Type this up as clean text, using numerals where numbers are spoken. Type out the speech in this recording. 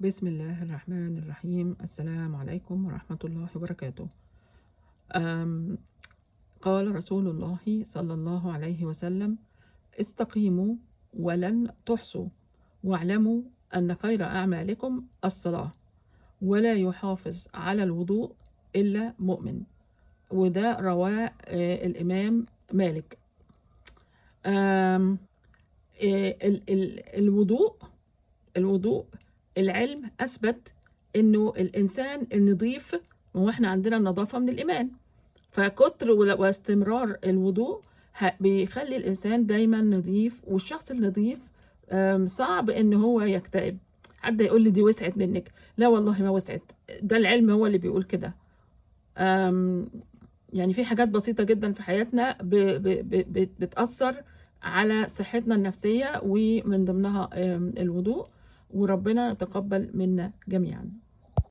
بسم الله الرحمن الرحيم. السلام عليكم ورحمة الله وبركاته. أم قال رسول الله صلى الله عليه وسلم: استقيموا ولن تحصوا، واعلموا أن خير أعمالكم الصلاة، ولا يحافظ على الوضوء إلا مؤمن. وده رواه الإمام مالك. أم الوضوء العلم أثبت إنه الإنسان النظيف، وإحنا عندنا النظافة من الإيمان، فكتر واستمرار الوضوء بيخلي الإنسان دايما نظيف. والشخص النظيف صعب إن هو يكتئب. حد يقول لي دي وسعت منك، لا والله ما وسعت، ده العلم هو اللي بيقول كده. يعني في حاجات بسيطة جدا في حياتنا بتأثر على صحتنا النفسية، ومن ضمنها الوضوء. وربنا يتقبل منا جميعا.